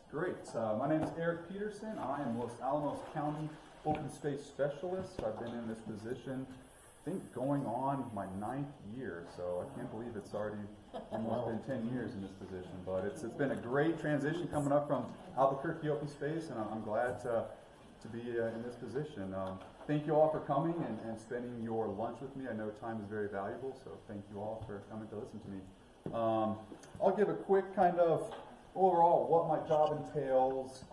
Great. My name is Eric Peterson. I am Los Alamos County Open Space Specialist. I've been in this position, I think, going on my 9th year, so I can't believe it's already almost been 10 years in this position. But it's been a great transition coming up from Albuquerque Open Space, and I'm glad to be in this position. Thank you all for coming and spending your lunch with me. I know time is very valuable, so thank you all for coming to listen to me. I'll give a quick kind of overall what my job entails,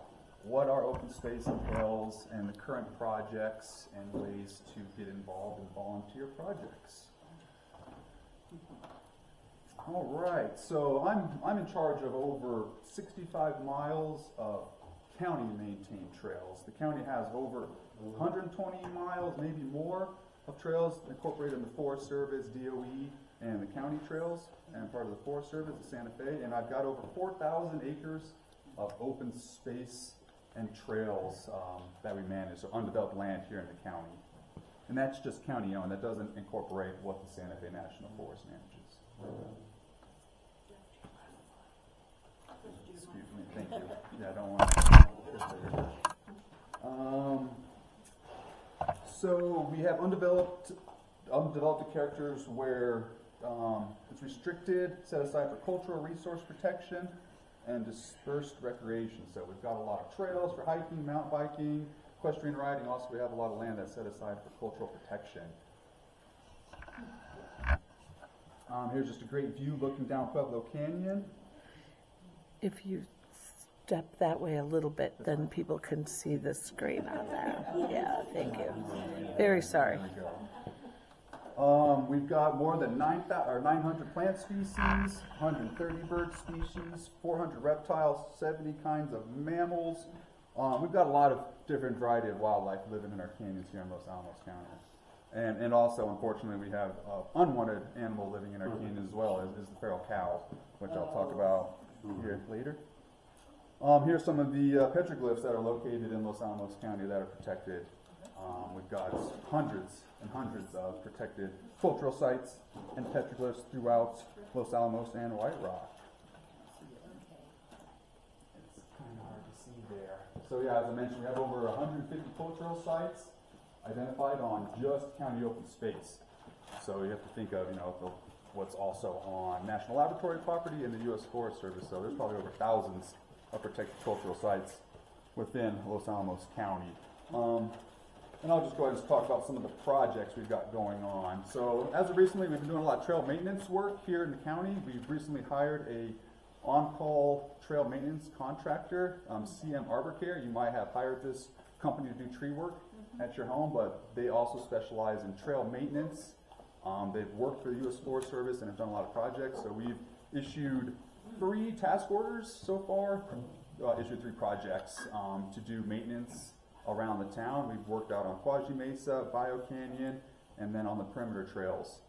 what our open space entails, and the current projects and ways to get involved in volunteer projects. All right, so I'm in charge of over 65 miles of county-maintained trails. The county has over 120 miles, maybe more, of trails incorporated in the Forest Service, DOE, and the county trails, and part of the Forest Service, the Santa Fe, and I've got over 4,000 acres of open space and trails that we manage, so undeveloped land here in the county. And that's just county owned. That doesn't incorporate what the Santa Fe National Forest manages. Excuse me, thank you. Yeah, I don't want to. So we have undeveloped characters where it's restricted, set aside for cultural resource protection, and dispersed recreation. So we've got a lot of trails for hiking, mountain biking, equestrian riding. Also, we have a lot of land that's set aside for cultural protection. Here's just a great view looking down Pueblo Canyon. If you step that way a little bit, then people can see the screen on there. Yeah, thank you. Very sorry. There we go. We've got more than 900 plant species, 130 bird species, 400 reptiles, 70 kinds of mammals. We've got a lot of different variety of wildlife living in our canyons here in Los Alamos County. And also, unfortunately, we have unwanted animal living in our canyons as well, as the feral cow, which I'll talk about here later. Here's some of the petroglyphs that are located in Los Alamos County that are protected. We've got hundreds and hundreds of protected cultural sites and petroglyphs throughout Los Alamos and White Rock. It's kind of hard to see there. So yeah, as I mentioned, we have over 150 cultural sites identified on just county open space. So you have to think of, what's also on National Laboratory property and the U.S. Forest Service. So there's probably over thousands of protected cultural sites within Los Alamos County. And I'll just go ahead and talk about some of the projects we've got going on. So as of recently, we've been doing a lot of trail maintenance work here in the county. We've recently hired a on-call trail maintenance contractor, CM Arbor Care. You might have hired this company to do tree work at your home, but they also specialize in trail maintenance. They've worked for the U.S. Forest Service and have done a lot of projects. So we've issued 3 task orders so far, issued 3 projects to do maintenance around the town. We've worked out on Quasi Mesa, Bio Canyon, and then on the perimeter trails.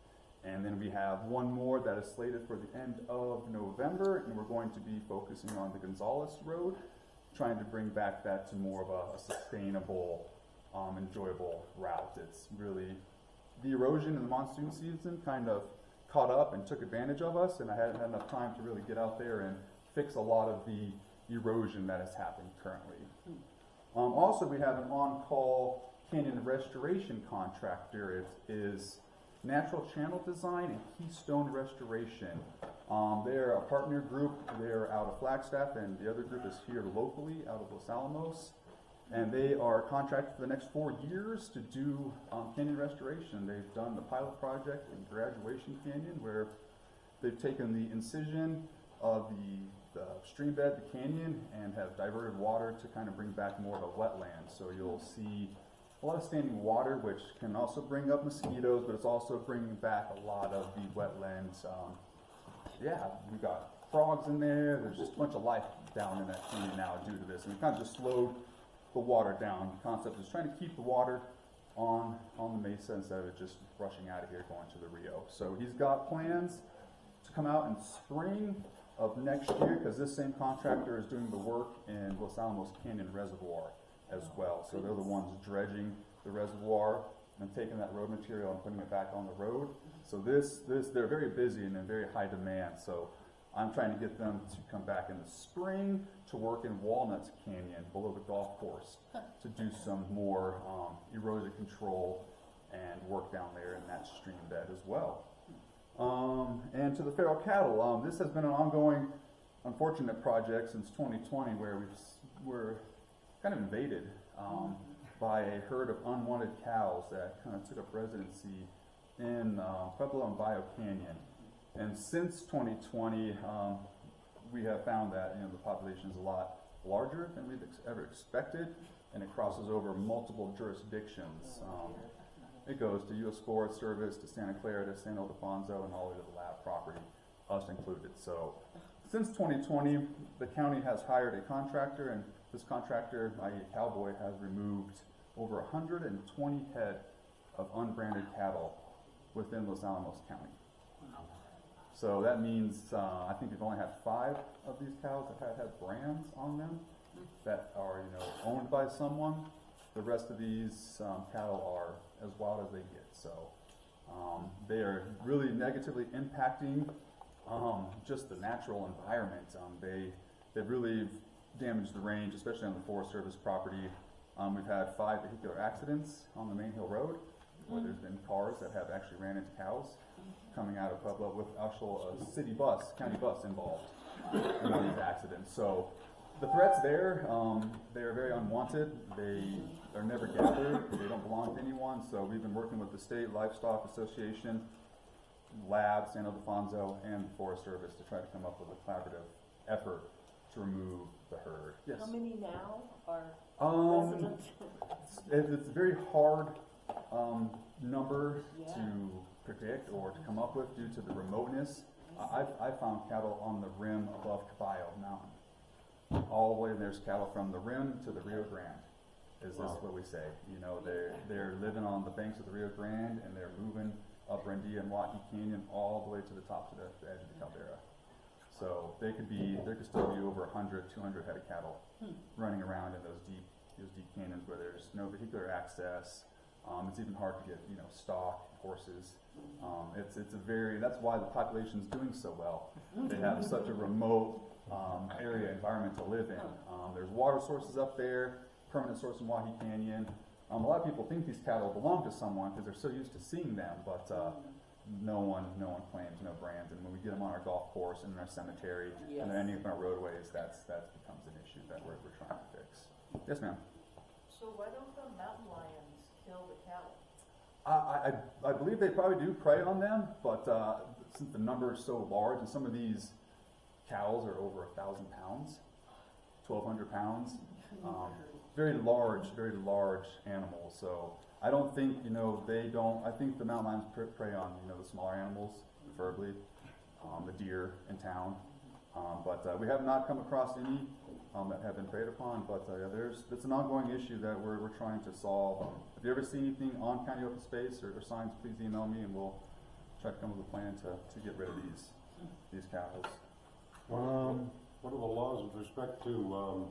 And then we have one more that is slated for the end of November, and we're going to be focusing on the Gonzales Road, trying to bring back that to more of a sustainable, enjoyable route. It's really, the erosion in the monsoon season kind of caught up and took advantage of us, and I hadn't had enough time to really get out there and fix a lot of the erosion that has happened currently. Also, we have an on-call canyon restoration contractor. It is Natural Channel Design and Keystone Restoration. They're a partner group. They're out of Flagstaff, and the other group is here locally out of Los Alamos. And they are contracted for the next 4 years to do canyon restoration. They've done the pilot project in Graduation Canyon, where they've taken the incision of the stream bed, the canyon, and have diverted water to kind of bring back more of a wetland. So you'll see a lot of standing water, which can also bring up mosquitoes, but it's also bringing back a lot of the wetlands. We've got frogs in there. There's just a bunch of life down in that canyon now due to this. And we kind of just slowed the water down. The concept is trying to keep the water on the mesa instead of it just rushing out of here going to the Rio. So he's got plans to come out in spring of next year, because this same contractor is doing the work in Los Alamos Canyon Reservoir as well. So they're the ones dredging the reservoir and taking that road material and putting it back on the road. So they're very busy and in very high demand. So I'm trying to get them to come back in the spring to work in Walnut Canyon below the golf course to do some more erosion control and work down there in that stream bed as well. And to the feral cattle, this has been an ongoing, unfortunate project since 2020 where we're kind of invaded by a herd of unwanted cows that kind of took up residency in Pueblo and Bio Canyon. And since 2020, we have found that the population is a lot larger than we've ever expected, and it crosses over multiple jurisdictions. It goes to U.S. Forest Service, to Santa Clara, to San Ildefonso, and all the way to the LAC property, us included. So since 2020, the county has hired a contractor, and this contractor, i.e. Cowboy, has removed over 120 head of unbranded cattle within Los Alamos County. So that means I think we've only had 5 of these cows that have brands on them that are owned by someone. The rest of these cattle are as wild as they get. So they are really negatively impacting just the natural environment. They've really damaged the range, especially on the Forest Service property. We've had 5 vehicular accidents on the Main Hill Road where there's been cars that have actually ran into cows coming out of Pueblo with actual city bus, county bus involved in one of these accidents. So the threats there, they are very unwanted. They are never gathered. They don't belong to anyone. So we've been working with the State Livestock Association, Lab, San Ildefonso, and the Forest Service to try to come up with a collaborative effort to remove the herd. Yes. How many now are residents? It's a very hard number to predict or to come up with due to the remoteness. I found cattle on the rim above Caballo Mountain. All the way there's cattle from the rim to the Rio Grande. Is this what we say? They're living on the banks of the Rio Grande and they're moving up Rendia and Waukee Canyon all the way to the top to the edge of the caldera. So there could still be over 100, 200 head of cattle running around in those deep canyons where there's no vehicular access. It's even hard to get stock, horses. That's why the population is doing so well. They have such a remote area environment to live in. There's water sources up there, permanent source in Waukee Canyon. A lot of people think these cattle belong to someone because they're so used to seeing them, but no one claims, no brands. And when we get them on our golf course and in our cemetery and they're ending up on our roadways, that becomes an issue that we're trying to fix. Yes, ma'am. So why don't the mountain lions kill the cattle? I believe they probably do prey on them, but since the number is so large, and some of these cows are over 1,000 pounds, 1,200 pounds, very large animals. So I don't think I think the mountain lions prey on the smaller animals, preferably the deer in town. But we have not come across any that have been preyed upon. But it's an ongoing issue that we're trying to solve. If you ever see anything on county open space or signs, please email me and we'll try to come up with a plan to get rid of these cows. What are the laws with respect to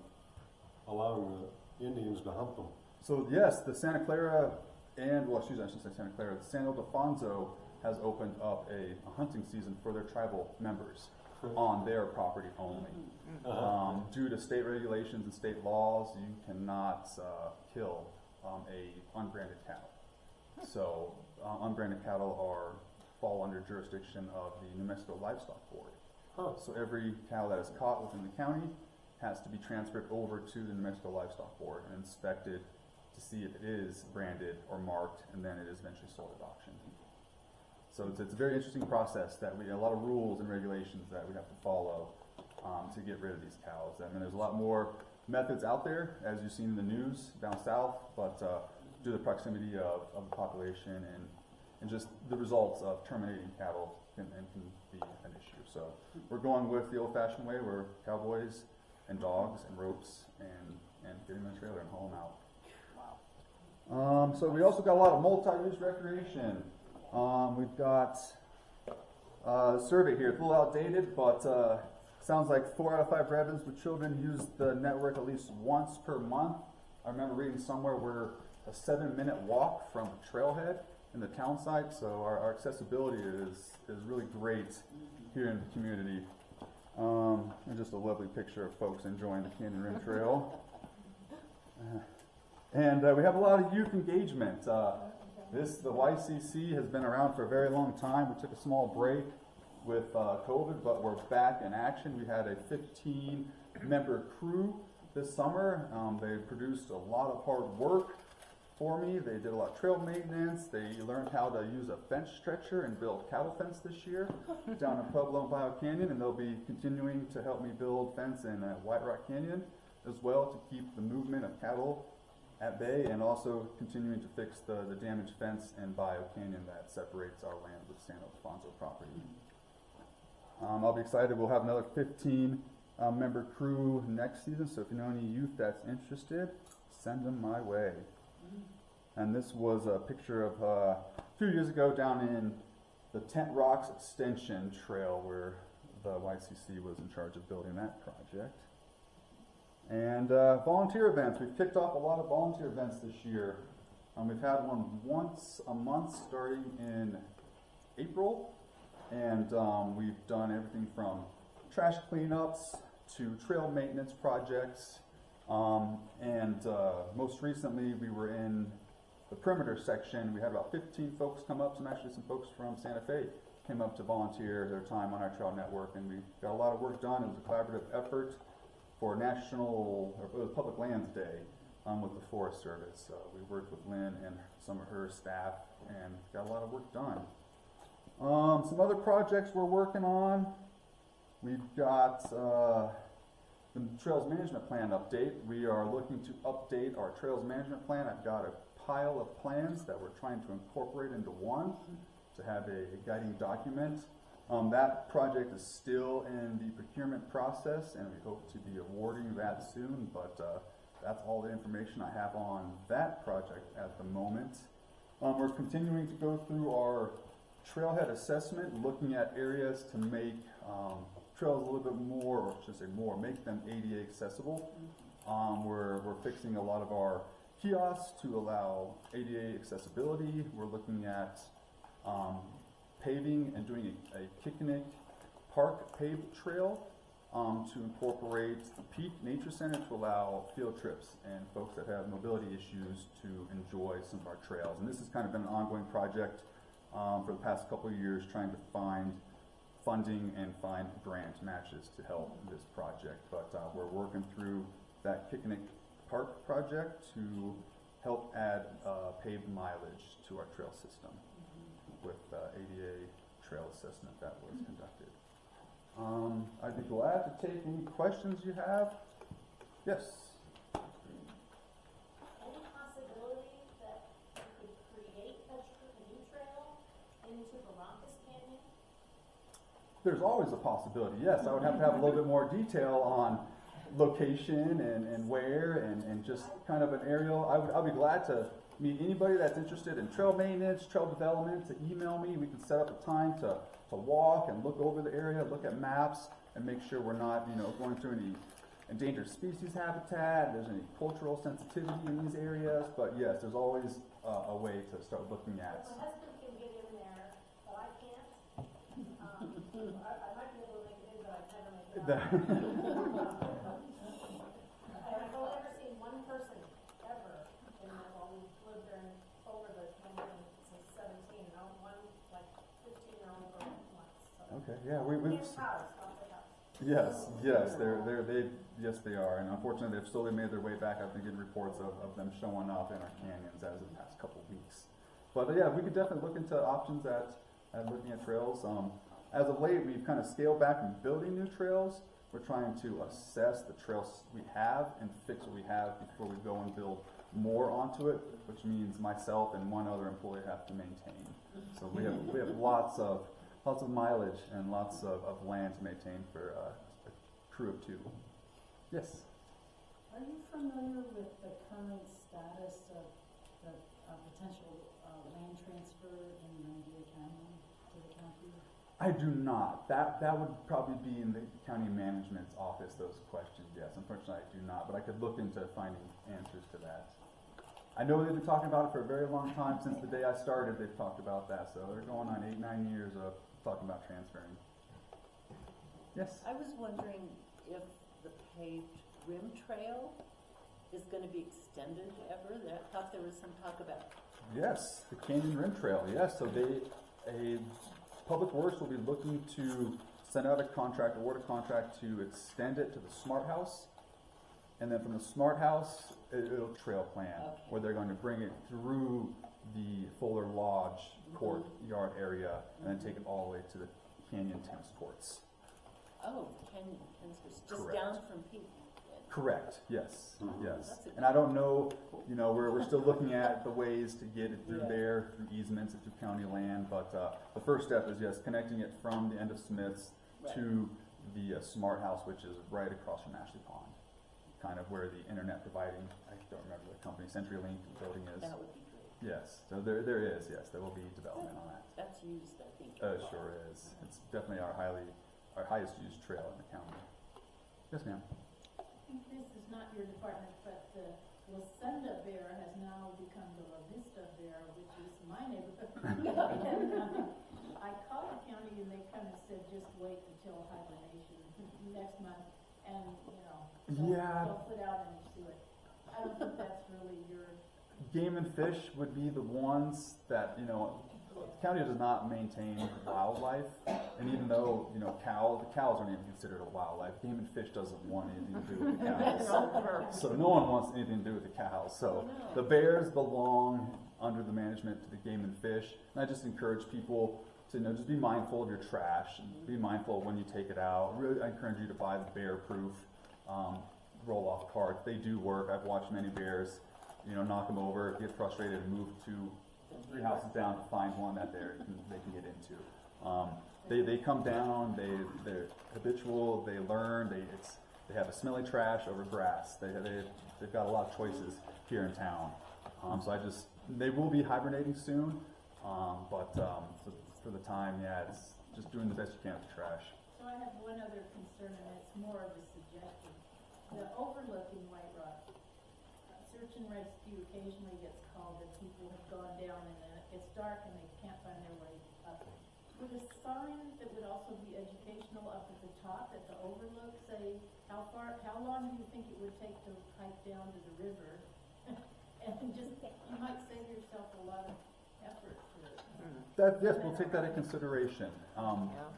allowing the Indians to hunt them? So yes, the Santa Clara I shouldn't say Santa Clara, the San Ildefonso has opened up a hunting season for their tribal members on their property only. Due to state regulations and state laws, you cannot kill a unbranded cattle. So unbranded cattle fall under jurisdiction of the New Mexico Livestock Board. So every cow that is caught within the county has to be transferred over to the New Mexico Livestock Board and inspected to see if it is branded or marked, and then it is eventually sold at auction. So it's a very interesting process that a lot of rules and regulations that we have to follow to get rid of these cows. I mean, there's a lot more methods out there, as you've seen in the news down south, but due to the proximity of the population and just the results of terminating cattle can be an issue. So we're going with the old-fashioned way, where cowboys and dogs and ropes and get in the trailer and haul them out. So we also got a lot of multi-use recreation. We've got a survey here. It's a little outdated, but sounds like 4 out of 5 residents with children use the network at least once per month. I remember reading somewhere we're a 7-minute walk from a trailhead in the town site, so our accessibility is really great here in the community. And just a lovely picture of folks enjoying the Canyon Rim Trail. And we have a lot of youth engagement. The YCC has been around for a very long time. We took a small break with COVID, but we're back in action. We had a 15-member crew this summer. They produced a lot of hard work for me. They did a lot of trail maintenance. They learned how to use a fence stretcher and build cattle fence this year down in Pueblo and Bio Canyon, and they'll be continuing to help me build fence in White Rock Canyon as well to keep the movement of cattle at bay, and also continuing to fix the damaged fence in Bio Canyon that separates our land with San Alfonso property. I'll be excited. We'll have another 15-member crew next season, so if you know any youth that's interested, send them my way. And this was a picture of a few years ago down in the Tent Rocks Extension Trail where the YCC was in charge of building that project. And volunteer events. We've kicked off a lot of volunteer events this year. We've had one once a month starting in April. And we've done everything from trash cleanups to trail maintenance projects. Most recently we were in the perimeter section. We had about 15 folks come up, actually some folks from Santa Fe came up to volunteer their time on our trail network, and we got a lot of work done. It was a collaborative effort for Public Lands Day with the Forest Service. We worked with Lynn and some of her staff and got a lot of work done. Some other projects we're working on. We've got the Trails Management Plan update. We are looking to update our Trails Management Plan. I've got a pile of plans that we're trying to incorporate into one to have a guiding document. That project is still in the procurement process, and we hope to be awarding that soon, but that's all the information I have on that project at the moment. We're continuing to go through our trailhead assessment, looking at areas to make trails a little bit more, or I should say more, make them ADA accessible. We're fixing a lot of our kiosks to allow ADA accessibility. We're looking at paving and doing a picnic park paved trail to incorporate the Peak Nature Center to allow field trips and folks that have mobility issues to enjoy some of our trails. And this has kind of been an ongoing project for the past couple of years, trying to find funding and find grant matches to help this project. But we're working through that picnic park project to help add paved mileage to our trail system with ADA trail assessment that was conducted. I'd be glad to take any questions you have. Yes? Any possibility that you could create a new trail into the Rompus Canyon? There's always a possibility, yes. I would have to have a little bit more detail on location and where and just kind of an aerial. I'll be glad to meet anybody that's interested in trail maintenance, trail development, to email me. We can set up a time to walk and look over the area, look at maps, and make sure we're not, going through any endangered species habitat, there's any cultural sensitivity in these areas. But yes, there's always a way to start looking at. My husband can get in there, but I can't. I might be able to make it in, but I'd never make it out. I've only ever seen one person ever in that while we've lived there over the canyon since 17. No one, like 15-year-old girl once. So. Okay, yeah, we've. House, not the house. Yes, they are, and unfortunately they've slowly made their way back. I've been getting reports of them showing up in our canyons as of the past couple of weeks. But yeah, we could definitely look into options at looking at trails. As of late, we've kind of scaled back from building new trails. We're trying to assess the trails we have and fix what we have before we go and build more onto it, which means myself and one other employee have to maintain. So we have lots of mileage and lots of land to maintain for a crew of two. Yes? Are you familiar with the current status of the potential land transfer in Mandir County to the county? I do not. That would probably be in the county management's office, those questions, yes. Unfortunately, I do not, but I could look into finding answers to that. I know they've been talking about it for a very long time. Since the day I started, they've talked about that. So they're going on 8-9 years of talking about transferring. Yes. I was wondering if the paved rim trail is gonna be extended ever? I thought there was some talk about. Yes, the Canyon Rim Trail, yes, so Public Works will be looking to send out award a contract to extend it to the Smart House. And then from the Smart House, it'll trail plan, Okay. where they're going to bring it through the Fuller Lodge courtyard area, and then take it all the way to the Canyon tennis courts. Oh, Canyon tennis courts, just Correct. down from Pete. Correct, yes, yes. That's a- And I don't know, we're still looking at the ways to get it through Yeah. there, through easements and through county land, but the first step is, yes, connecting it from the end of Smith's Right. to the Smart House, which is right across from Ashley Pond, kind of where the internet providing, I don't remember the company, CenturyLink building is. That would be great. Yes, so there is, yes, there will be development on that. That's used, I think. It sure is. It's definitely our highest used trail in the county. Yes, ma'am. I think this is not your department, but the Lucinda Bear has now become the La Vista Bear, which is my neighborhood. And I called the county and they kind of said, just wait until hibernation next month and, Yeah. they'll put out and do it. I don't think that's really your, Game and Fish would be the ones that, the county does not maintain wildlife, and even though, the cows aren't even considered a wildlife, Game and Fish doesn't want anything to do with the cows. So no one wants anything to do with the cows. So the bears belong under the management to the Game and Fish, and I just encourage people to, just be mindful of your trash, and be mindful of when you take it out. Really, I encourage you to buy the bear-proof roll-off carts. They do work. I've watched many bears, knock them over, get frustrated, and move to 3 houses down to find one that they can get into. They come down. They're habitual. They learn. They have a smelly trash over grass. They've got a lot of choices here in town. So they will be hibernating soon. But for the time, it's just doing the best you can with the trash. so I have one other concern and it's more of a suggestion. The overlook in White Rock, search and rescue occasionally gets called and people have gone down and then it gets dark and they can't find their way up. Would a sign that would also be educational up at the top at the overlook say, how long do you think it would take to hike down to the river? And you might save yourself a lot of effort for it. Yes, we'll take that into consideration.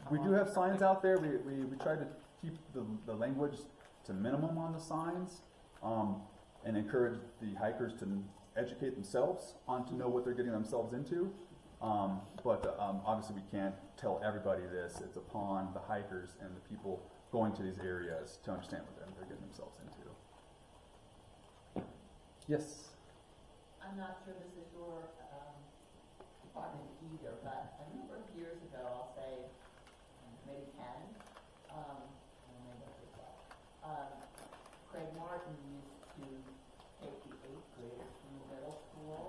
We do have signs out there. We try to keep the language to minimum on the signs, and encourage the hikers to educate themselves to know what they're getting themselves into. But obviously we can't tell everybody this. It's upon the hikers and the people going to these areas to understand what they're getting themselves into. Yes? I'm not sure this is your department either, but a number of years ago, I'll say maybe 10, Craig Martin used to take the 8th graders from the middle school.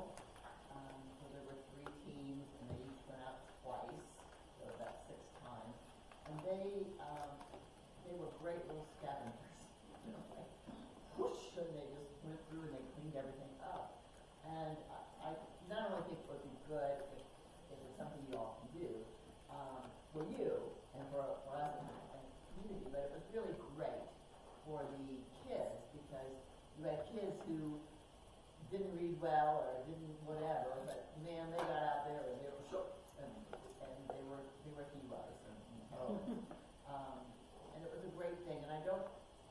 So there were 3 teams, and they each went out twice, so that's 6 times. And they were great little scavengers. Like whoosh, and they just went through and they cleaned everything up. And I not only think it would be good if it's something you all can do for you and for us and the community, but it was really great for the kids because you had kids who didn't read well or didn't whatever, but man, they got out there and they were shook and they were heroes and it was a great thing. And I don't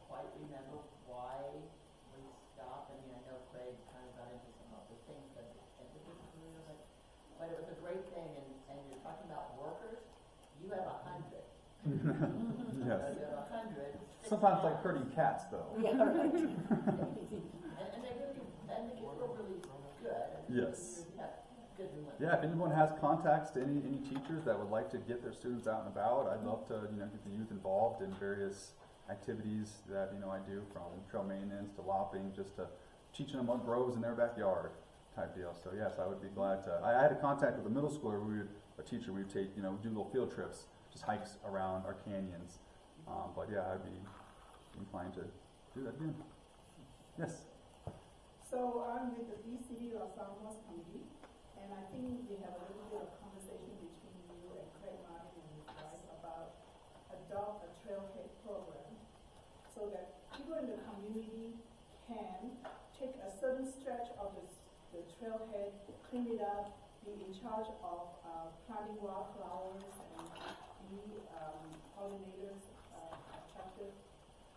quite remember why we stopped. I mean, I know Craig kind of got into some other things, but it was a great thing. And you're talking about workers. You have 100. Yes. You have 100. Sometimes like herding cats, though. Yeah, right. and they really, and the kids were really good. Yes. You have good ones. Yeah, if anyone has contacts to any teachers that would like to get their students out and about, I'd love to get the youth involved in various activities that I do, from trail maintenance to lopping, just to teaching them what grows in their backyard type deal. So yes, I would be glad to. I had a contact with a middle schooler. A teacher. We'd take do little field trips, just hikes around our canyons. But yeah, I'd be inclined to do that again. Yes. So I'm with the BCD Los Alamos County, and I think we have a little bit of conversation between you and Craig Martin and his wife about adopt a Trailhead program, so that people in the community can take a certain stretch of the trailhead, clean it up, be in charge of planting wildflowers and be pollinators, attractive,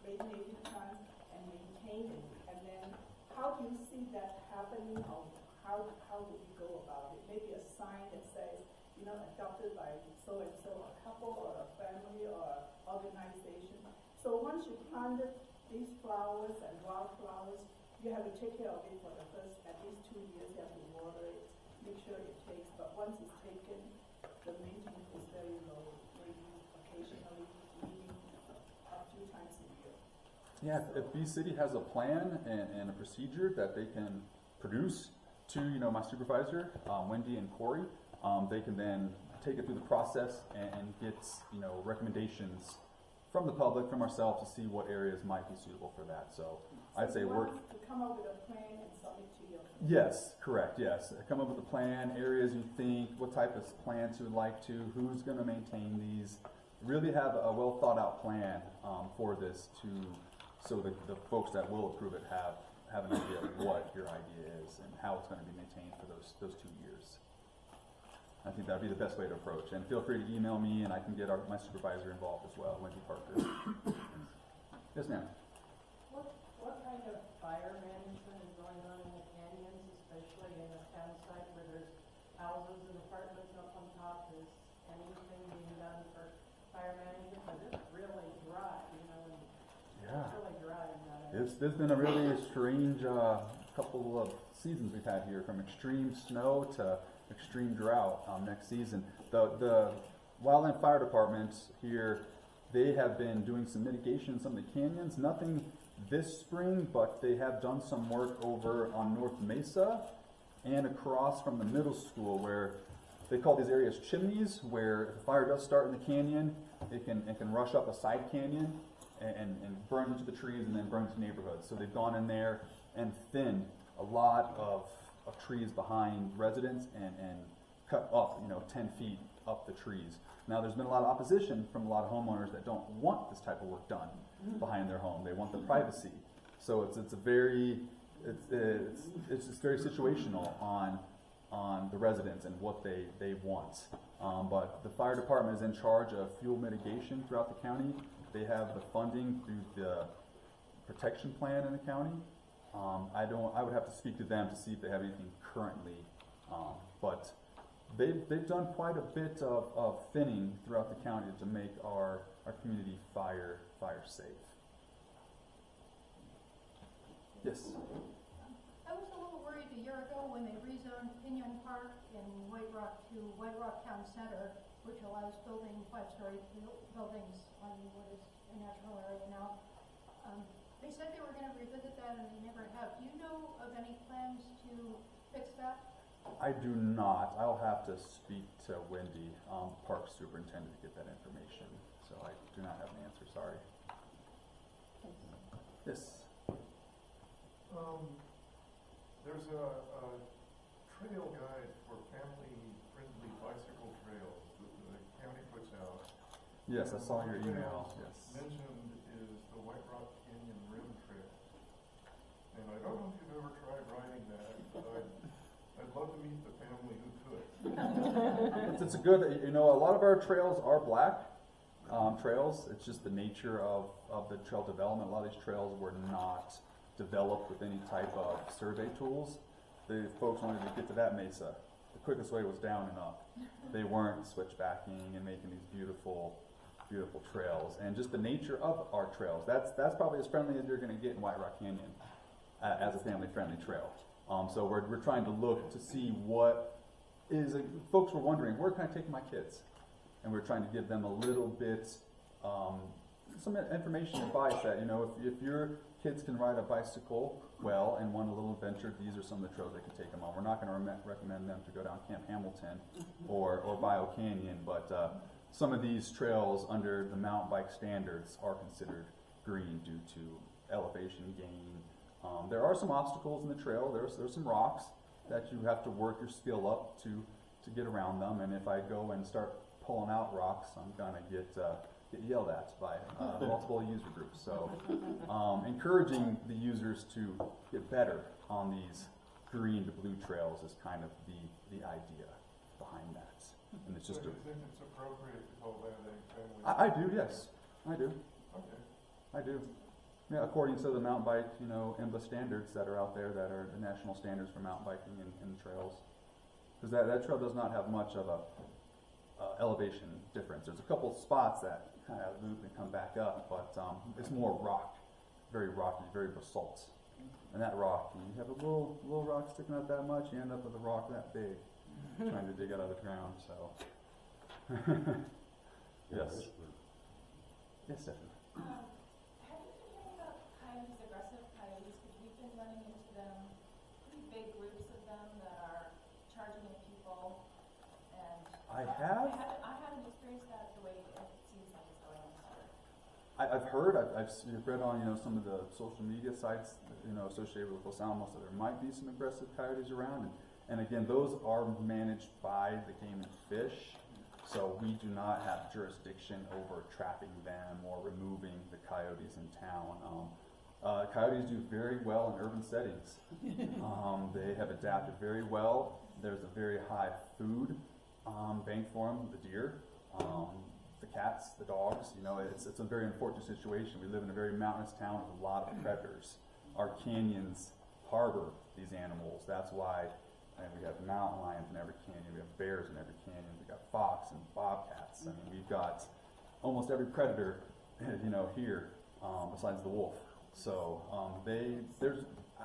raise native plants, and maintain it. And then, how do you see that happening, or how would you go about it? Maybe a sign that says, adopted by so-and-so, a couple, or a family, or an organization. So once you planted these flowers and wildflowers, you have to take care of it for the first at least 2 years. You have to water it, make sure it takes. But once it's taken, the maintenance is very low. Maybe occasionally weeding a few times a year. Yeah, if Bee City has a plan and a procedure that they can produce to my supervisor, Wendy and Corey, they can then take it through the process and get recommendations from the public, from ourselves, to see what areas might be suitable for that. So I'd say work to come up with a plan and submit to you. Yes, correct. Yes, come up with a plan, areas you think, what type of plants you would like to, who's going to maintain these. Really have a well thought out plan for this, so the folks that will approve it have an idea of what your idea is and how it's going to be maintained for those 2 years. I think that would be the best way to approach. And feel free to email me, and I can get my supervisor involved as well, Wendy Parker. Yes, ma'am. What kind of fire management is going on in the canyons, especially in a town site where there's houses and apartments up on top? Is anything being done for fire management? Because it's really dry, and Yeah. it's really dry in that area. There's been a really strange couple of seasons we've had here, from extreme snow to extreme drought next season. The Wildland Fire Department here, they have been doing some mitigation in some of the canyons. Nothing this spring, but they have done some work over on North Mesa and across from the middle school, where they call these areas chimneys, where if the fire does start in the canyon, it can rush up a side canyon and burn into the trees and then burn into neighborhoods. So they've gone in there and thinned a lot of trees behind residents and cut up 10 feet up the trees. Now there's been a lot of opposition from a lot of homeowners that don't want this type of work done behind their home. They want the privacy. So it's very situational on the residents and what they want. But the fire department is in charge of fuel mitigation throughout the county. They have the funding through the protection plan in the county. I would have to speak to them to see if they have anything currently, but they've done quite a bit of thinning throughout the county to make our community fire safe. Yes. I was a little worried a year ago when they rezoned Pinion Park in White Rock to White Rock Town Center, which allows building 5-story buildings on what is a natural area now. They said they were going to revisit that, and they never have. Do you know of any plans to fix that? I do not. I'll have to speak to Wendy, Park Superintendent, to get that information. So I do not have an answer. Sorry. Yes. There's a trail guide for family-friendly bicycle trails that the county puts out. Yes, I saw your One email. trail Yes. mentioned is the White Rock Canyon Rim Trail. And I don't know if you've ever tried riding that, but I'd love to meet the family who could. It's a good, a lot of our trails are black trails. It's just the nature of the trail development. A lot of these trails were not developed with any type of survey tools. The folks wanted to get to that mesa. The quickest way was down and up. They weren't switchbacking and making these beautiful trails. And just the nature of our trails, that's probably as friendly as you're going to get in White Rock Canyon as a family-friendly trail. So we're trying to look to see what is. Folks were wondering, where can I take my kids? And we're trying to give them a little bit, some information, advice that if your kids can ride a bicycle well and want a little adventure, these are some of the trails they can take them on. We're not going to recommend them to go down Camp Hamilton or Bio Canyon, but some of these trails under the mountain bike standards are considered green due to elevation gain. There are some obstacles in the trail. There's some rocks that you have to work your skill up to get around them. And if I go and start pulling out rocks, I'm gonna get get yelled at by multiple user groups. So encouraging the users to get better on these green to blue trails is kind of the idea behind that. And it's just So you think it's appropriate to call that a family? I do, yes, I do. Okay. I do. Yeah, according to the mountain bike, IMBA standards that are out there, that are the national standards for mountain biking and trails. Because that trail does not have much of a elevation difference. There's a couple spots that kind of loop and come back up, but it's more rock, very rocky, very basalt. And that rock, when you have a little rock sticking out that much, you end up with a rock that big, trying to dig out of the ground. So, yes. Yes, Stephanie. Have you been hearing about coyotes, aggressive coyotes? Because we've been running into them, pretty big groups of them that are charging at people. And I have. I haven't experienced that the way it seems like it's going on here. I've heard, I've read on some of the social media sites associated with Los Alamos that there might be some aggressive coyotes around, and again, those are managed by the Game and Fish, so we do not have jurisdiction over trapping them or removing the coyotes in town. Coyotes do very well in urban settings. They have adapted very well. There's a very high food bank for them, the deer. The cats, the dogs, it's a very unfortunate situation. We live in a very mountainous town with a lot of predators. Our canyons harbor these animals. That's why we have mountain lions in every canyon. We have bears in every canyon. We've got fox and bobcats. I mean, we've got almost every predator, here, besides the wolf. So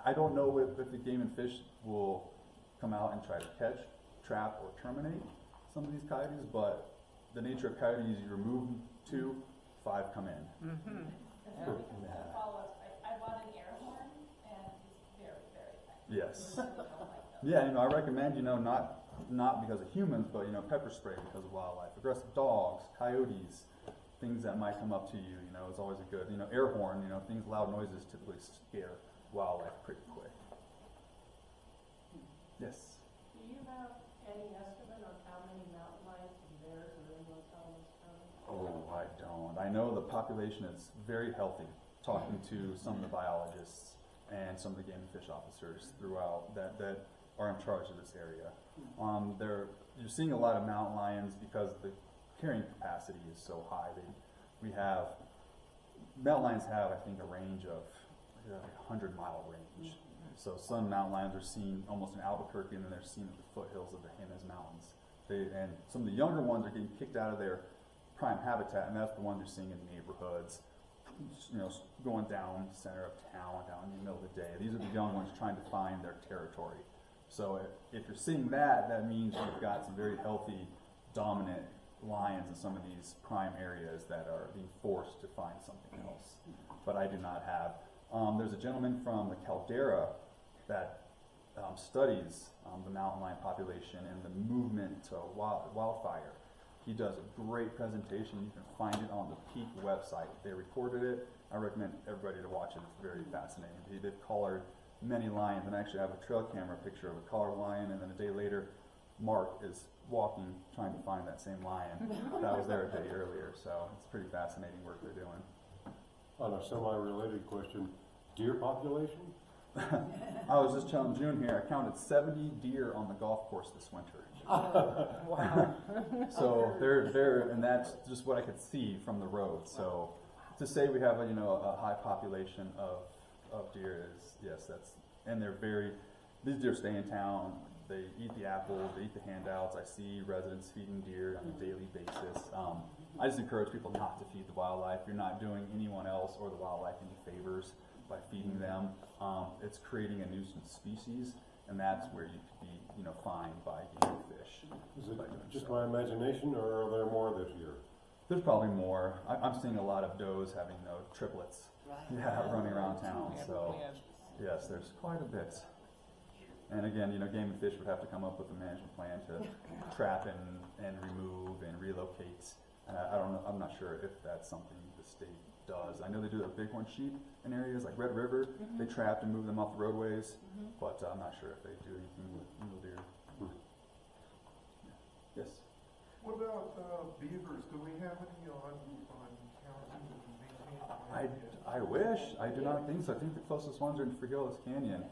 I don't know if the Game and Fish will come out and try to catch, trap, or terminate some of these coyotes, but the nature of coyotes, you remove 2, 5 come in. Mm-hmm. As a follow-up, I bought an air horn, and it's very, very effective. Yes. I really don't like those. Yeah, I recommend, not because of humans, but, pepper spray because of wildlife. Aggressive dogs, coyotes, things that might come up to you, is always a good, air horn, things, loud noises typically scare wildlife pretty quick. Yes? Do you have any estimate on how many mountain lions and bears are in Los Alamos County? Oh, I don't. I know the population is very healthy, talking to some of the biologists and some of the game and fish officers throughout that are in charge of this area. You're seeing a lot of mountain lions because the carrying capacity is so high. Mountain lions have, I think, a range of 100-mile range. So some mountain lions are seen almost in Albuquerque, and then they're seen at the foothills of the Jemez Mountains. And some of the younger ones are getting kicked out of their prime habitat, and that's the ones you're seeing in neighborhoods, going down the center of town, down in the middle of the day. These are the young ones trying to find their territory. So if you're seeing that, that means you've got some very healthy, dominant lions in some of these prime areas that are being forced to find something else. But I do not have. There's a gentleman from the Caldera that studies the mountain lion population and the movement to wildfire. He does a great presentation. You can find it on the Peak website. They recorded it. I recommend everybody to watch it. It's very fascinating. They've collared many lions, and I actually have a trail camera picture of a collared lion, and then a day later, Mark is walking, trying to find that same lion that was there a day earlier. So it's pretty fascinating work they're doing. On a semi-related question, deer population? I was just telling June here, I counted 70 deer on the golf course this winter. Wow. So they're, and that's just what I could see from the road. So to say we have a high population of deer is, yes, and these deer stay in town, they eat the apples, they eat the handouts. I see residents feeding deer on a daily basis. I just encourage people not to feed the wildlife. You're not doing anyone else or the wildlife any favors by feeding them. It's creating a nuisance species, and that's where you could be, fined by game and fish. Is it just my imagination, or are there more this year? There's probably more. I'm seeing a lot of does having triplets, running around town. So yes, there's quite a bit. And again, game and fish would have to come up with a management plan to trap and remove and relocate. I don't know. I'm not sure if that's something the state does. I know they do the bighorn sheep in areas like Red River. Mm-hmm. They trapped and moved them off the roadways, but I'm not sure if they do anything with mule deer. Yes. What about beavers? Do we have any on I wish. I do not think so. I think the closest ones are in Frigillas Canyon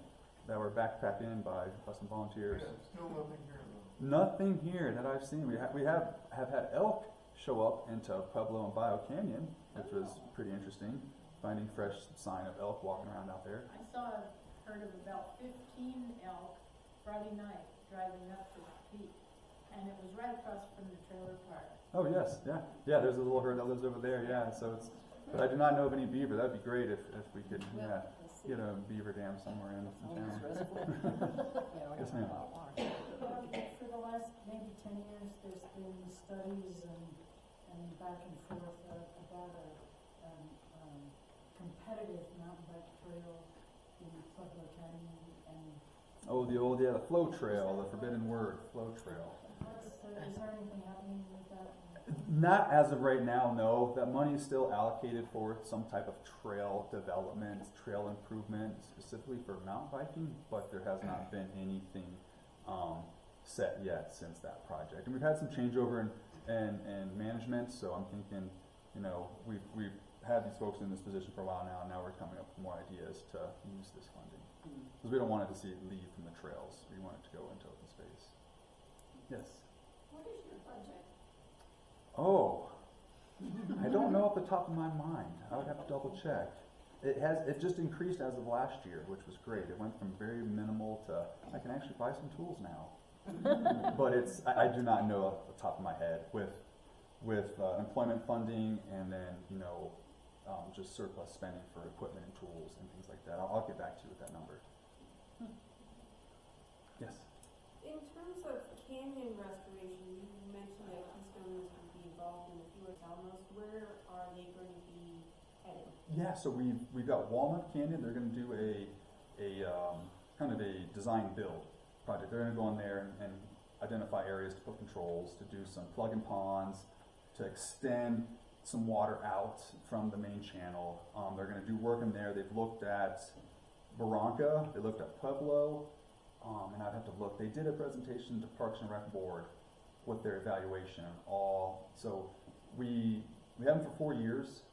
that were backpacked in by some volunteers. Yeah, still nothing here though. Nothing here that I've seen. We have had elk show up into Pueblo and Bio Canyon, which was pretty interesting. Finding fresh sign of elk walking around out there. Heard of about 15 elk Friday night driving up to the peak, and it was right across from the trailer park. Oh yes, yeah. There's a little herd that lives over there. Yeah, so it's. But I do not know of any beaver. That'd be great if we could get a beaver dam somewhere in town. Yes, ma'am. For the last maybe 10 years, there's been studies and back and forth about a competitive mountain bike trail in Pueblo Canyon and. Oh, the flow trail, the forbidden word, flow trail. Is there anything happening with that? Not as of right now, no. That money is still allocated for some type of trail development, trail improvement, specifically for mountain biking, but there has not been anything set yet since that project. And we've had some changeover in management, so I'm thinking, we've had these folks in this position for a while now, and now we're coming up with more ideas to use this funding. Because we don't want it to see it leave from the trails. We want it to go into open space. Yes? What is your budget? Oh, I don't know off the top of my mind. I would have to double check. It just increased as of last year, which was great. It went from very minimal to I can actually buy some tools now. But I do not know off the top of my head with employment funding and then just surplus spending for equipment and tools and things like that. I'll get back to you with that number. Yes. In terms of canyon restoration, you mentioned that Keystone is going to be involved in a few Los Alamos. Where are they going to be headed? Yeah, so we've got Walnut Canyon. They're going to do a kind of a design build project. They're going to go in there and identify areas to put controls, to do some plug-in ponds, to extend some water out from the main channel. They're going to do work in there. They've looked at Barranca, they looked at Pueblo, and I'd have to look. They did a presentation to Parks and Rec Board with their evaluation on all. So we have them for 4 years,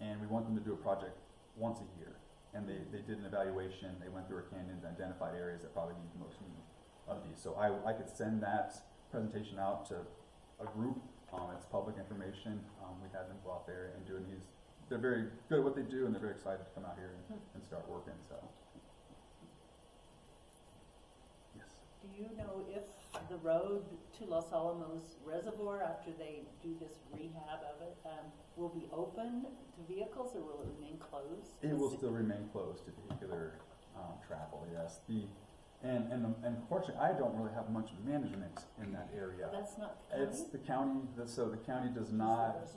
and we want them to do a project once a year. And they did an evaluation. They went through our canyons and identified areas that probably need the most of these. So I could send that presentation out to a group. It's public information. We had them go out there and do it. They're very good at what they do, and they're very excited to come out here and start working. So, yes. Do you know if the road to Los Alamos Reservoir, after they do this rehab of it, will be open to vehicles or will it remain closed? It will still remain closed to vehicular travel. Yes. And unfortunately, I don't really have much management in that area. That's not the county? It's the county. So the county does not.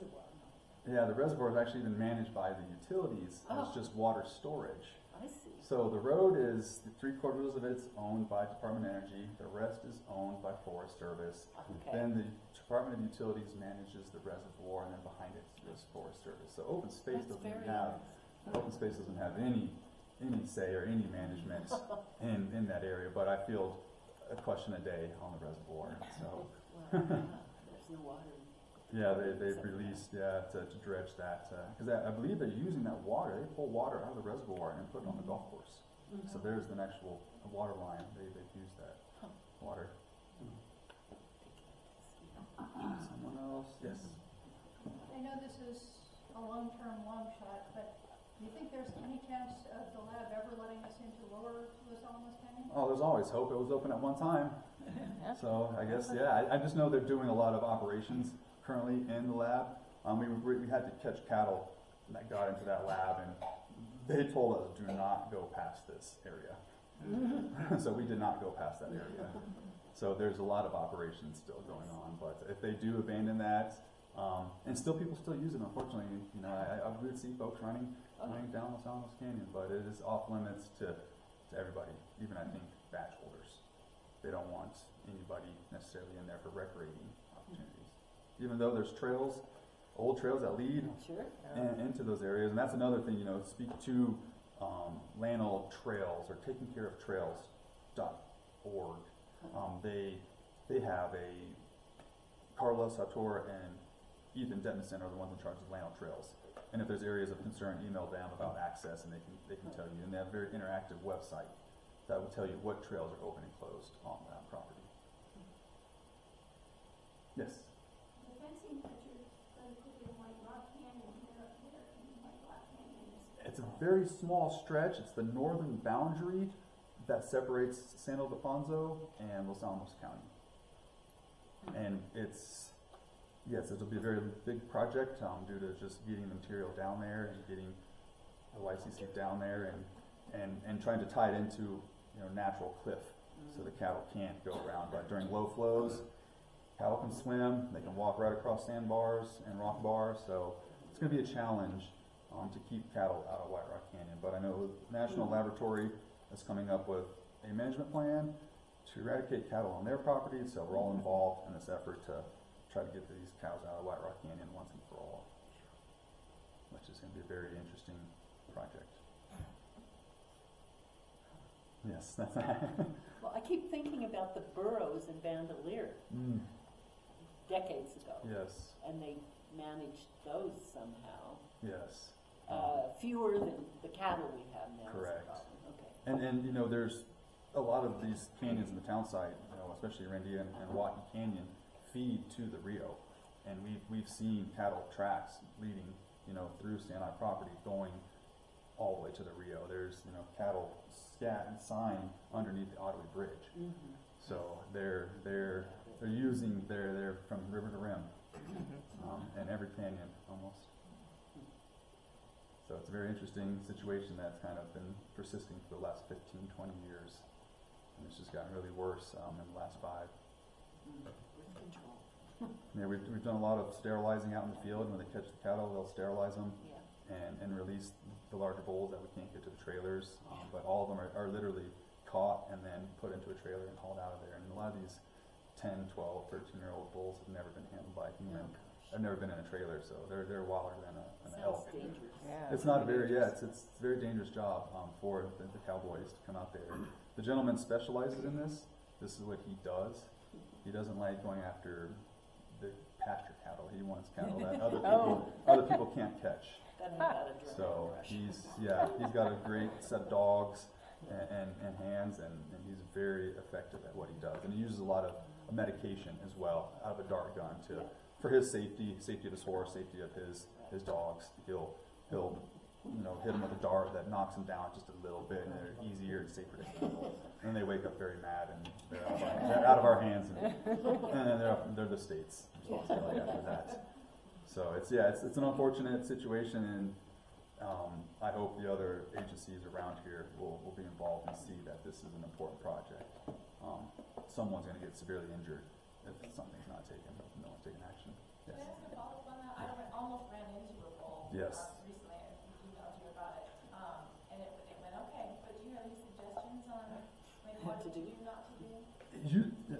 Yeah, the reservoir is actually even managed by the utilities. Oh. It's just water storage. I see. So the road is 3/4 of it's owned by Department of Energy. The rest is owned by Forest Service. Okay. Then the Department of Utilities manages the reservoir, and then behind it is Forest Service. So open space That's doesn't very have nice. open space doesn't have any say or any management in that area. But I field a question a day on the reservoir. So Well, there's no water. yeah, they've released to dredge that because I believe they're using that water. They pull water out of the reservoir and put it on the golf course. So there's an actual water line. They've used that water. Someone else? Yes. I know this is a long-term long shot, but do you think there's any chance of the lab ever letting us into lower Los Alamos Canyon? Oh, there's always hope. It was open at one time. So I guess, I just know they're doing a lot of operations currently in the lab. We had to catch cattle that got into that lab, and they told us do not go past this area. So we did not go past that area. So there's a lot of operations still going on, but if they do abandon that, and people still use it, unfortunately, I would see folks running down Los Alamos Canyon, but it is off limits to everybody, even I think badge holders. They don't want anybody necessarily in there for recreating opportunities. Even though there's trails, old trails that lead into those areas, and that's another thing, speak to Lanol Trails or Taking Care of Trails.org. They have Carla Sator and Ethan Detmison are the ones in charge of Lanol Trails. And if there's areas of concern, email them about access, and they can tell you. And they have a very interactive website that will tell you what trails are open and closed on that property. Yes. The fencing that you're going to put in White Rock Canyon, where in White Rock Canyon is. It's a very small stretch. It's the northern boundary that separates San Ildefonso and Los Alamos County. And it'll be a very big project due to just getting the material down there and getting the YCC down there and trying to tie it into natural cliff so the cattle can't go around. But during low flows, cattle can swim, they can walk right across sandbars and rock bars, so it's going to be a challenge to keep cattle out of White Rock Canyon. But I know National Laboratory is coming up with a management plan to eradicate cattle on their property, so we're all involved in this effort to try to get these cows out of White Rock Canyon once and for all, which is going to be a very interesting project. Yes, that's Well, I keep thinking about the burrows in Bandelier decades ago. Yes, And they managed those somehow. yes. Fewer than the cattle we have now. Correct. Is the problem. Okay. And there's a lot of these canyons in the town site, especially Rendia and Waukee Canyon, feed to the Rio. And we've seen cattle tracks leading, through Stanai property going all the way to the Rio. There's, cattle scat and sign underneath the Ottawa Bridge. Mm-hmm. So they're using they're from river to rim, in every canyon almost. So it's a very interesting situation that's kind of been persisting for the last 15, 20 years. And it's just gotten really worse in the last 5. With control. Yeah, we've done a lot of sterilizing out in the field. When they catch the cattle, they'll sterilize them Yeah. and release the larger bulls that we can't get to the trailers. But all of them are literally caught and then put into a trailer and hauled out of there. And a lot of these 10, 12, 13-year-old bulls have never been handled by a human. I've never been in a trailer, so they're wilder than an elk. Sounds dangerous. Yeah. It's not it's a very dangerous job for the cowboys to come out there. The gentleman specializes in this. This is what he does. He doesn't like going after the pasture cattle. He wants cattle that other people can't catch. That ain't got a adrenaline So rush. he's got a great set of dogs and hands, and he's very effective at what he does. And he uses a lot of medication as well out of a dart gun for his safety of his horse, safety of his dogs. He'll hit them with a dart that knocks them down just a little bit, and they're easier and safer to handle. And they wake up very mad, and they're out of our hands, and then they're the state's responsibility after that. So it's an unfortunate situation, and I hope the other agencies around here will be involved and see that this is an important project. Someone's going to get severely injured if something's not taken, if no one's taking action. Yes. Can I ask a follow-up on that? I almost ran into a bull. Yes. Recently, I emailed you about it, and it went okay. But do you have any suggestions on maybe what to do, not to do?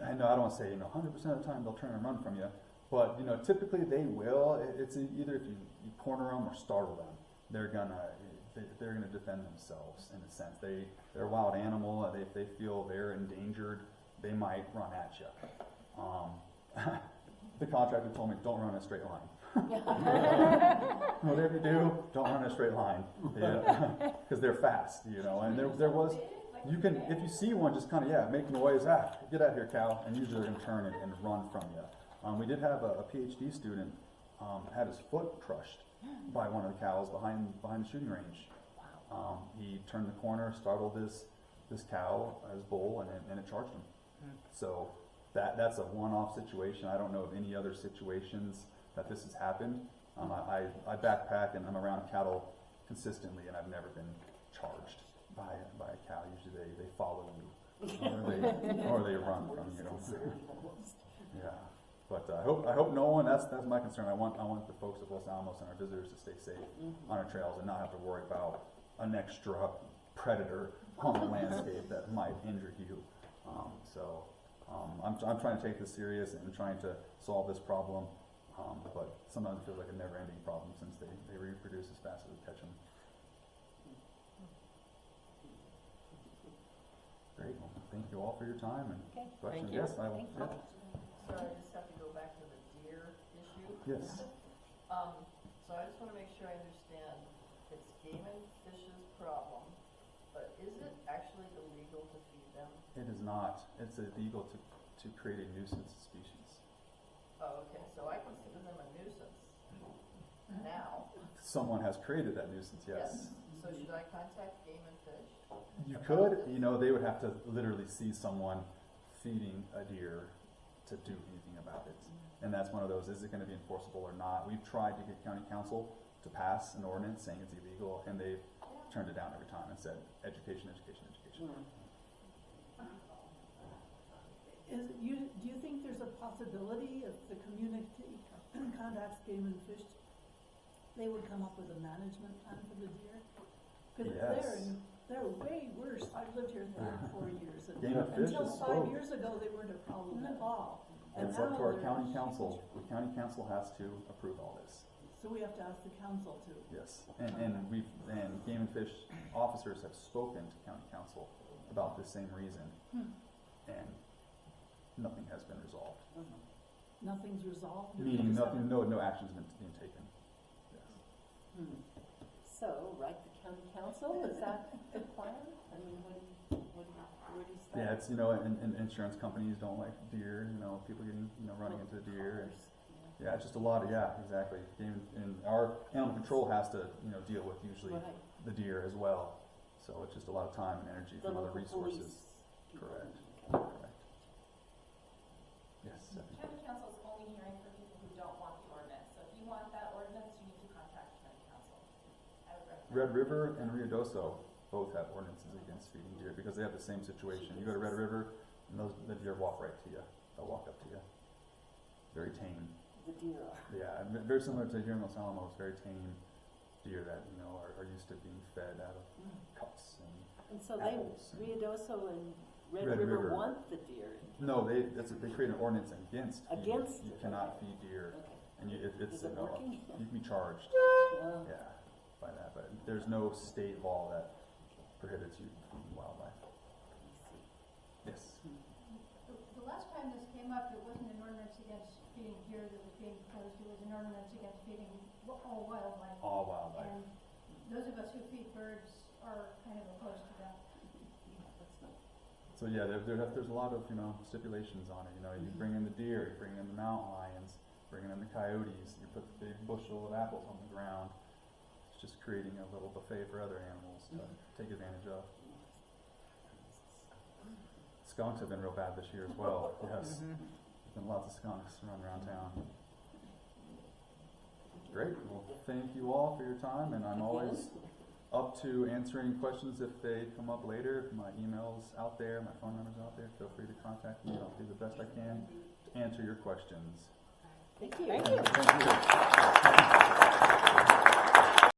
I know I don't want to say 100% of the time they'll turn and run from you, but typically they will. It's either if you corner them or startle them, they're gonna defend themselves in a sense. They're a wild animal. If they feel they're endangered, they might run at you. The contractor told me, don't run a straight line. Whatever you do, don't run a straight line, because they're fast, And there was, you can, if you see one, just kind of make noise, get out here, cow, and usually they're going to turn and run from you. We did have a PhD student had his foot crushed by one of the cows behind the shooting range. He turned the corner, startled this cow, his bull, and it charged him. So that's a one-off situation. I don't know of any other situations that this has happened. I backpack and I'm around cattle consistently, and I've never been charged by a cow. Usually they follow you, or they run from you. Yeah, but I hope no one. That's my concern. I want the folks of Los Alamos and our visitors to stay safe on our trails and not have to worry about an extra predator on the landscape that might injure you. I'm trying to take this serious and trying to solve this problem, but sometimes it feels like a never-ending problem since they reproduce as fast as we catch them. Great. Well, thank you all for your time and questions. Thank you. Yes, I will. Thank you. Yeah. Sorry, I just have to go back to the deer issue. Yes. So So I just wanna make sure I understand, it's game and fish's problem, but is it actually illegal to feed them? It is not. It's illegal to create a nuisance species. Oh, okay, so I consider them a nuisance now. Someone has created that nuisance, yes. So should I contact Game and Fish? You could, they would have to literally see someone feeding a deer to do anything about it. And that's one of those, is it gonna be enforceable or not? We've tried to get county council to pass an ordinance saying it's illegal, and they've turned it down every time and said, education, education, education. Do you think there's a possibility if the community contacts Game and Fish, they would come up with a management plan for the deer? Because Yes. they're way worse. I've lived here 4 years. And Game and Fish until is 5 spoke. years ago, they weren't a problem at all. And It's up now to our they're county huge. council. The county council has to approve all this. So we have to ask the council to. Yes, and Game and Fish officers have spoken to county council about the same reason, and nothing has been resolved. Nothing's resolved? Meaning nothing, no action's been taken. Yes. So, write the county council, is that the plan? I mean, where do you start? Yeah, it's, and insurance companies don't like deer, people getting, running into deer, and, yeah, it's just a lot of, yeah, exactly. And our animal control has to, deal with usually Right. the deer as well, so it's just a lot of time and energy The from other local resources. police people. Correct. Okay. Correct. Yes, Stephanie. County council is only hearing for people who don't want the ordinance, so if you want that ordinance, you need to contact county council. I would recommend. Red River and Ruidoso both have ordinances against feeding deer because they have the same situation. You go to Red River, and the deer walk right to you. They'll walk up to you. Very tame. The deer are. Yeah, and very similar to here in Los Alamos, very tame deer that are used to being fed out of cups And so apples and- Ruidoso and Red Red River River. want the deer. No, they create an ordinance against feeding. Against You it, cannot okay. feed deer, Okay. and it's Is it working? you can be charged. Well, Yeah, by that, but there's no state law that prohibits you from feeding wildlife. Yes. The last time this came up, it wasn't an ordinance against feeding deer that was being proposed, it was an ordinance against feeding all wildlife. All wildlife. And those of us who feed birds are kind of opposed to that. So yeah, there's a lot of stipulations on it. You bring in the deer, you bring in the mountain lions, bring in the coyotes. You put the big bushel of apples on the ground. It's just creating a little buffet for other animals to take advantage of. Skunks have been real bad this year as well. Yes, there's been lots of skunks running around town. Great. Well, thank you all for your time, and I'm always up to answering questions if they come up later. My email's out there, my phone number's out there. Feel free to contact me. I'll do the best I can to answer your questions. Thank you. Thank you.